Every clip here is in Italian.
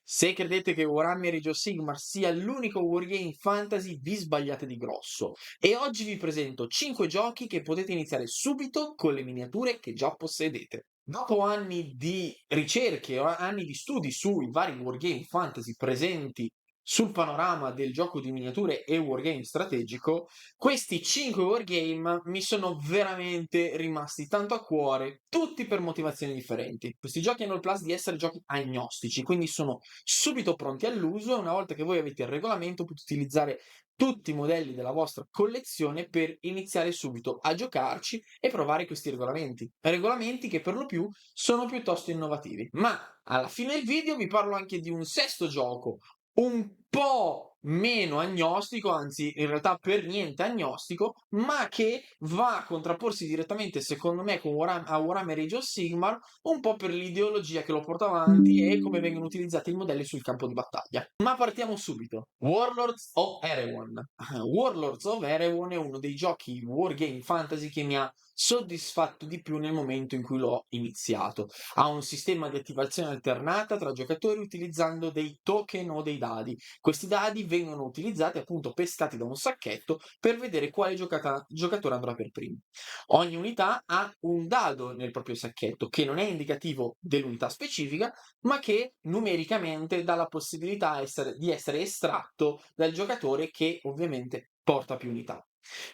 Se credete che Warhammer Age of Sigmar sia l'unico wargame fantasy, vi sbagliate di grosso. E oggi vi presento 5 giochi che potete iniziare subito con le miniature che già possedete. Dopo anni di ricerche o anni di studi sui vari wargame fantasy presenti sul panorama del gioco di miniature e wargame strategico, questi 5 wargame mi sono veramente rimasti tanto a cuore, tutti per motivazioni differenti. Questi giochi hanno il plus di essere giochi agnostici, quindi sono subito pronti all'uso. Una volta che voi avete il regolamento, potete utilizzare tutti i modelli della vostra collezione per iniziare subito a giocarci e provare questi regolamenti. Regolamenti che per lo più sono piuttosto innovativi. Ma alla fine del video vi parlo anche di un sesto gioco, un po' meno agnostico, anzi in realtà per niente agnostico, ma che va a contrapporsi direttamente, secondo me, a Warhammer Age of Sigmar, un po' per l'ideologia che lo porta avanti e come vengono utilizzati i modelli sul campo di battaglia. Ma partiamo subito. Warlords of Erewhon. Warlords of Erewhon è uno dei giochi wargame fantasy che mi ha soddisfatto di più nel momento in cui l'ho iniziato. Ha un sistema di attivazione alternata tra giocatori utilizzando dei token o dei dadi. Questi dadi vengono utilizzati appunto pescati da un sacchetto per vedere quale giocatore andrà per primo. Ogni unità ha un dado nel proprio sacchetto che non è indicativo dell'unità specifica, ma che numericamente dà la possibilità di essere estratto dal giocatore che ovviamente porta più unità.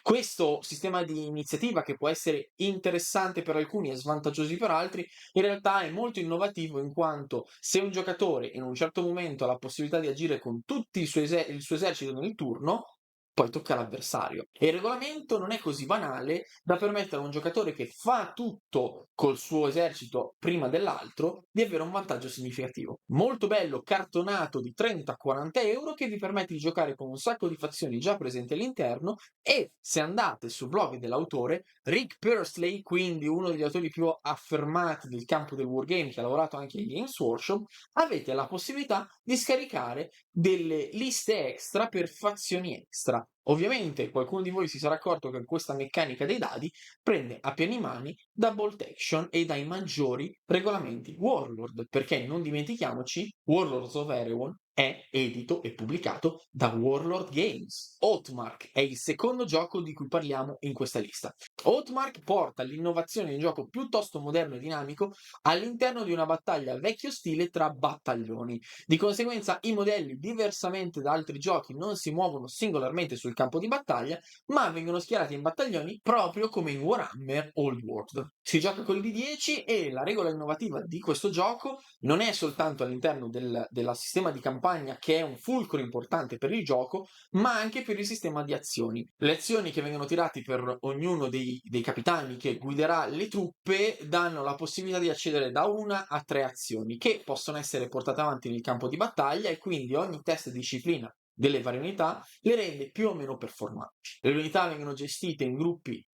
Questo sistema di iniziativa, che può essere interessante per alcuni e svantaggioso per altri, in realtà è molto innovativo, in quanto se un giocatore in un certo momento ha la possibilità di agire con tutti il suo esercito nel turno, poi tocca all'avversario. E il regolamento non è così banale da permettere a un giocatore che fa tutto col suo esercito prima dell'altro di avere un vantaggio significativo. Molto bello, cartonato di 30-40 euro, che vi permette di giocare con un sacco di fazioni già presenti all'interno. E se andate sul blog dell'autore, Rick Pursley, quindi uno degli autori più affermati del campo del wargame, che ha lavorato anche in Games Workshop, avete la possibilità di scaricare delle liste extra per fazioni extra. Ovviamente qualcuno di voi si sarà accorto che questa meccanica dei dadi prende a pieni mani da Bolt Action e dai maggiori regolamenti Warlord, perché non dimentichiamoci, Warlords of Erewhon è edito e pubblicato da Warlord Games. Oathmark è il secondo gioco di cui parliamo in questa lista. Oathmark porta l'innovazione di un gioco piuttosto moderno e dinamico all'interno di una battaglia vecchio stile tra battaglioni. Di conseguenza i modelli, diversamente da altri giochi, non si muovono singolarmente sul campo di battaglia, ma vengono schierati in battaglioni proprio come in Warhammer Old World. Si gioca con il D10 e la regola innovativa di questo gioco non è soltanto all'interno del sistema di campagna, che è un fulcro importante per il gioco, ma anche per il sistema di azioni. Le azioni che vengono tirate per ognuno dei capitani che guiderà le truppe danno la possibilità di accedere da 1 a 3 azioni che possono essere portate avanti nel campo di battaglia, e quindi ogni test disciplina delle varie unità le rende più o meno performanti. Le unità vengono gestite in gruppi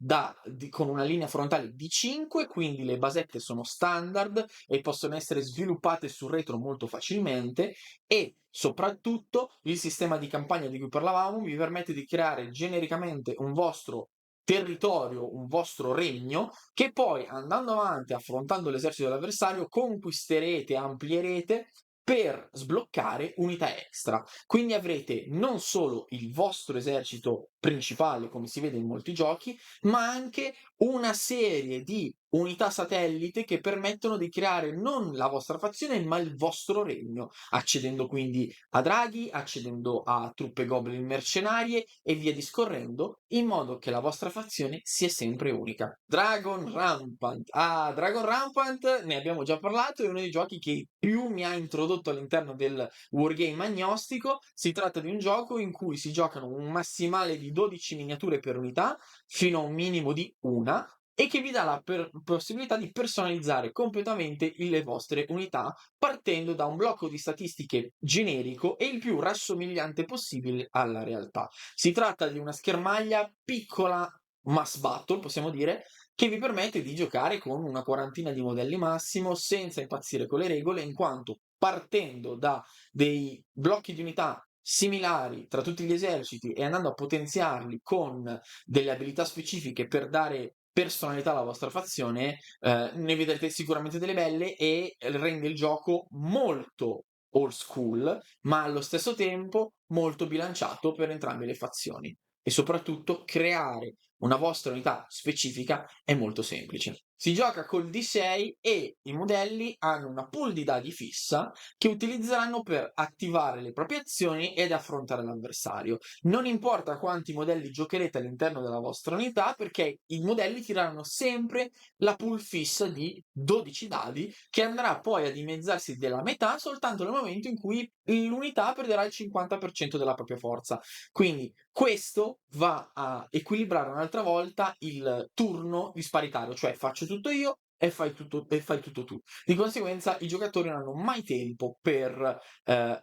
con una linea frontale di 5, quindi le basette sono standard e possono essere sviluppate sul retro molto facilmente, e soprattutto il sistema di campagna di cui parlavamo vi permette di creare genericamente un vostro territorio, un vostro regno, che poi, andando avanti, affrontando l'esercito dell'avversario, conquisterete, amplierete per sbloccare unità extra. Quindi avrete non solo il vostro esercito principale, come si vede in molti giochi, ma anche una serie di unità satellite che permettono di creare non la vostra fazione, ma il vostro regno, accedendo quindi a draghi, accedendo a truppe goblin mercenarie e via discorrendo, in modo che la vostra fazione sia sempre unica. Dragon Rampant. Ah, Dragon Rampant ne abbiamo già parlato, è uno dei giochi che più mi ha introdotto all'interno del wargame agnostico. Si tratta di un gioco in cui si giocano un massimale di 12 miniature per unità, fino a un minimo di una, e che vi dà la possibilità di personalizzare completamente le vostre unità, partendo da un blocco di statistiche generico e il più rassomigliante possibile alla realtà. Si tratta di una schermaglia piccola, mass battle, possiamo dire, che vi permette di giocare con una quarantina di modelli massimo, senza impazzire con le regole, in quanto partendo da dei blocchi di unità similari tra tutti gli eserciti e andando a potenziarli con delle abilità specifiche per dare personalità alla vostra fazione, ne vedrete sicuramente delle belle, e rende il gioco molto old school, ma allo stesso tempo molto bilanciato per entrambe le fazioni. E soprattutto creare una vostra unità specifica è molto semplice. Si gioca col D6 e i modelli hanno una pool di dadi fissa che utilizzeranno per attivare le proprie azioni ed affrontare l'avversario. Non importa quanti modelli giocherete all'interno della vostra unità, perché i modelli tireranno sempre la pool fissa di 12 dadi che andrà poi a dimezzarsi della metà soltanto nel momento in cui l'unità perderà il 50% della propria forza. Quindi questo va a equilibrare un'altra volta il turno disparitario, cioè faccio tutto io e fai tutto tu. Di conseguenza i giocatori non hanno mai tempo per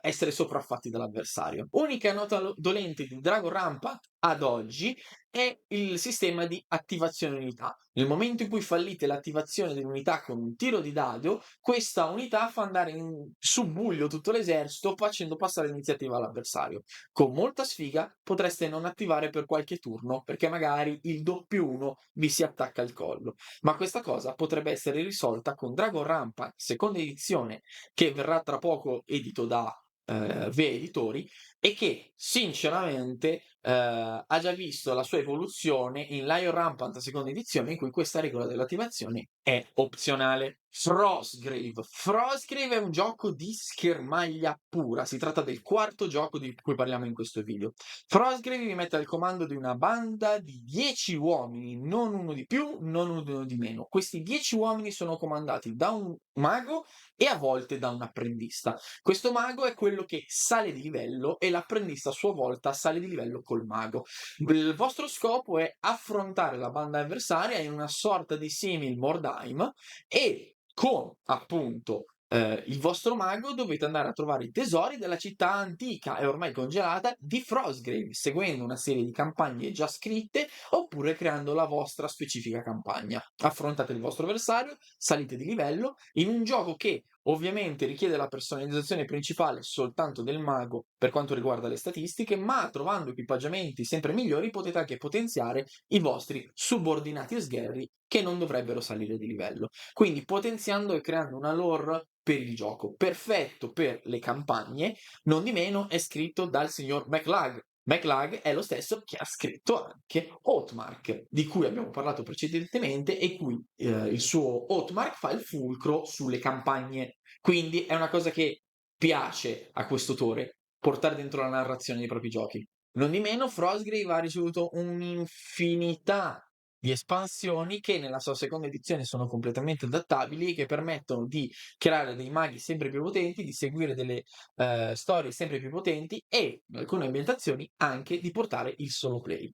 essere sopraffatti dall'avversario. Unica nota dolente di Dragon Rampa ad oggi è il sistema di attivazione unità. Nel momento in cui fallite l'attivazione dell'unità con un tiro di dado, questa unità fa andare in subbuglio tutto l'esercito facendo passare l'iniziativa all'avversario. Con molta sfiga potreste non attivare per qualche turno perché magari il +1 vi si attacca al collo. Ma questa cosa potrebbe essere risolta con Dragon Rampa, seconda edizione, che verrà tra poco edito da VE Editori e che sinceramente ha già visto la sua evoluzione in Lion Rampant seconda edizione in cui questa regola dell'attivazione è opzionale. Frostgrave è un gioco di schermaglia pura, si tratta del quarto gioco di cui parliamo in questo video. Frostgrave vi mette al comando di una banda di 10 uomini, non uno di più, non uno di meno. Questi 10 uomini sono comandati da un mago e a volte da un apprendista. Questo mago è quello che sale di livello e l'apprendista a sua volta sale di livello col mago. Il vostro scopo è affrontare la banda avversaria in una sorta di simil Mordheim e con appunto il vostro mago dovete andare a trovare i tesori della città antica e ormai congelata di Frostgrave, seguendo una serie di campagne già scritte oppure creando la vostra specifica campagna. Affrontate il vostro avversario, salite di livello in un gioco che ovviamente richiede la personalizzazione principale soltanto del mago per quanto riguarda le statistiche, ma trovando equipaggiamenti sempre migliori potete anche potenziare i vostri subordinati e sgherri che non dovrebbero salire di livello. Quindi potenziando e creando una lore per il gioco, perfetto per le campagne, non di meno è scritto dal signor McLag. McLag è lo stesso che ha scritto anche Hotmark, di cui abbiamo parlato precedentemente e cui il suo Hotmark fa il fulcro sulle campagne. Quindi è una cosa che piace a questo autore, portare dentro la narrazione dei propri giochi. Non di meno, Frostgrave ha ricevuto un'infinità di espansioni che nella sua seconda edizione sono completamente adattabili e che permettono di creare dei maghi sempre più potenti, di seguire delle storie sempre più potenti e in alcune ambientazioni anche di portare il solo play.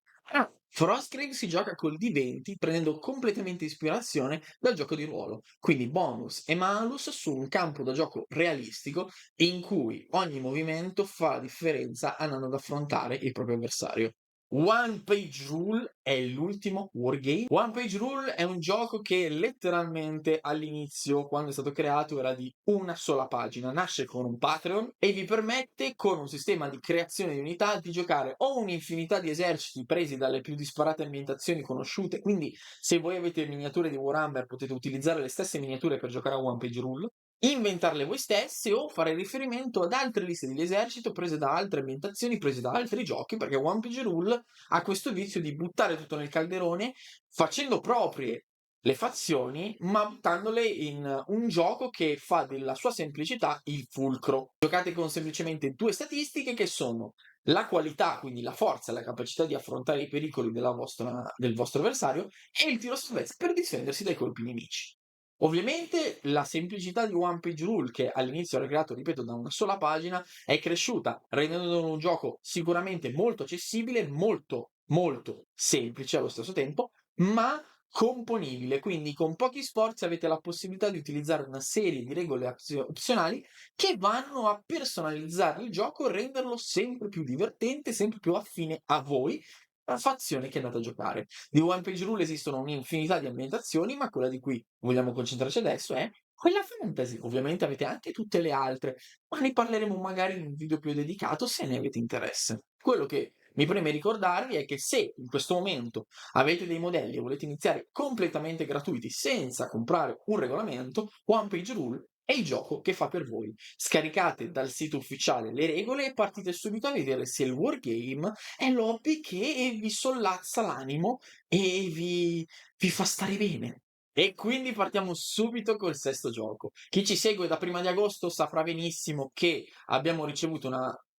Frostgrave si gioca col D20 prendendo completamente ispirazione dal gioco di ruolo, quindi bonus e malus su un campo da gioco realistico in cui ogni movimento fa la differenza andando ad affrontare il proprio avversario. One Page Rule è l'ultimo wargame. One Page Rule è un gioco che letteralmente all'inizio, quando è stato creato, era di una sola pagina. Nasce con un Patreon e vi permette, con un sistema di creazione di unità, di giocare o un'infinità di eserciti presi dalle più disparate ambientazioni conosciute. Quindi, se voi avete miniature di Warhammer, potete utilizzare le stesse miniature per giocare a One Page Rule, inventarle voi stesse o fare riferimento ad altre liste di esercito prese da altre ambientazioni, prese da altri giochi, perché One Page Rule ha questo vizio di buttare tutto nel calderone facendo proprie le fazioni, ma buttandole in un gioco che fa della sua semplicità il fulcro. Giocate con semplicemente due statistiche che sono la qualità, quindi la forza, la capacità di affrontare i pericoli del vostro avversario e il tiro salvezza per difendersi dai colpi nemici. Ovviamente la semplicità di One Page Rule, che all'inizio era creato, ripeto, da una sola pagina, è cresciuta, rendendolo un gioco sicuramente molto accessibile, molto semplice allo stesso tempo, ma componibile. Quindi con pochi sforzi avete la possibilità di utilizzare una serie di regole opzionali che vanno a personalizzare il gioco e renderlo sempre più divertente, sempre più affine a voi, la fazione che andate a giocare. Di One Page Rule esistono un'infinità di ambientazioni, ma quella di cui vogliamo concentrarci adesso è quella fantasy. Ovviamente avete anche tutte le altre, ma ne parleremo magari in un video più dedicato se ne avete interesse. Quello che mi preme ricordarvi è che se in questo momento avete dei modelli e volete iniziare completamente gratuiti senza comprare un regolamento, One Page Rule È il gioco che fa per voi. Scaricate dal sito ufficiale le regole e partite subito a vedere se il wargame è l'hobby che vi sollazza l'animo e vi fa stare bene. E quindi partiamo subito col sesto gioco. Chi ci segue da prima di agosto saprà benissimo che abbiamo ricevuto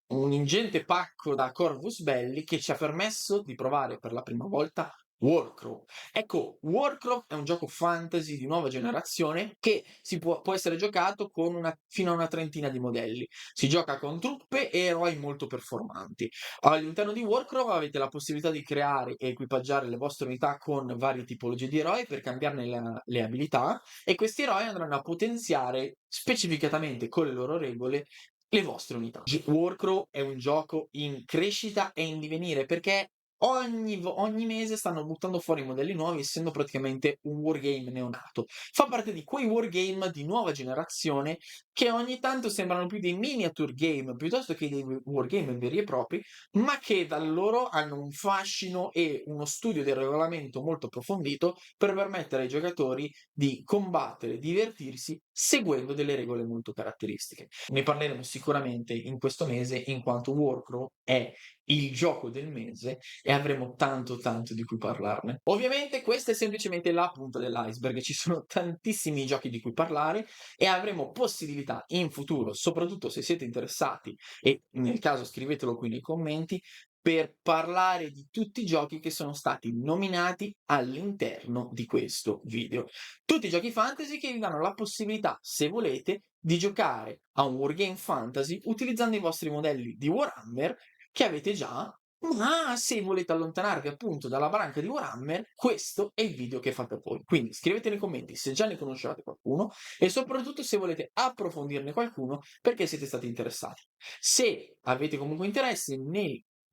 un ingente pacco da Corvus Belli che ci ha permesso di provare per la prima volta Warcraft. Ecco, Warcraft è un gioco fantasy di nuova generazione che può essere giocato con fino a una trentina di modelli. Si gioca con truppe e eroi molto performanti. All'interno di Warcraft avete la possibilità di creare e equipaggiare le vostre unità con varie tipologie di eroi per cambiarne le abilità e questi eroi andranno a potenziare specificatamente con le loro regole le vostre unità. Warcraft è un gioco in crescita e in divenire perché ogni mese stanno buttando fuori modelli nuovi, essendo praticamente un wargame neonato. Fa parte di quei wargame di nuova generazione che ogni tanto sembrano più dei miniature game piuttosto che dei wargame veri e propri, ma che da loro hanno un fascino e uno studio del regolamento molto approfondito per permettere ai giocatori di combattere, divertirsi seguendo delle regole molto caratteristiche. Ne parleremo sicuramente in questo mese, in quanto Warcraft è il gioco del mese e avremo tanto tanto di cui parlarne. Ovviamente questa è semplicemente la punta dell'iceberg, ci sono tantissimi giochi di cui parlare e avremo possibilità in futuro, soprattutto se siete interessati e nel caso scrivetelo qui nei commenti, per parlare di tutti i giochi che sono stati nominati all'interno di questo video. Tutti i giochi fantasy che vi danno la possibilità, se volete, di giocare a un wargame fantasy utilizzando i vostri modelli di Warhammer che avete già, ma se volete allontanarvi appunto dalla branca di Warhammer, questo è il video che fa per voi. Quindi scrivete nei commenti se già ne conoscevate qualcuno e soprattutto se volete approfondirne qualcuno perché siete stati interessati. Se avete comunque interesse,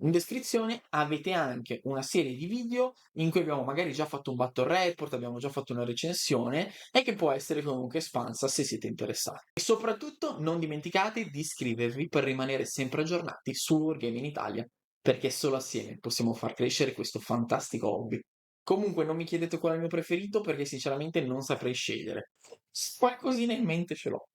in descrizione avete anche una serie di video in cui abbiamo magari già fatto un battle report, abbiamo già fatto una recensione e che può essere comunque espansa se siete interessati. E soprattutto non dimenticate di iscrivervi per rimanere sempre aggiornati su Wargame in Italia, perché solo assieme possiamo far crescere questo fantastico hobby. Comunque non mi chiedete qual è il mio preferito perché sinceramente non saprei scegliere. Qualcosina in mente ce l'ho.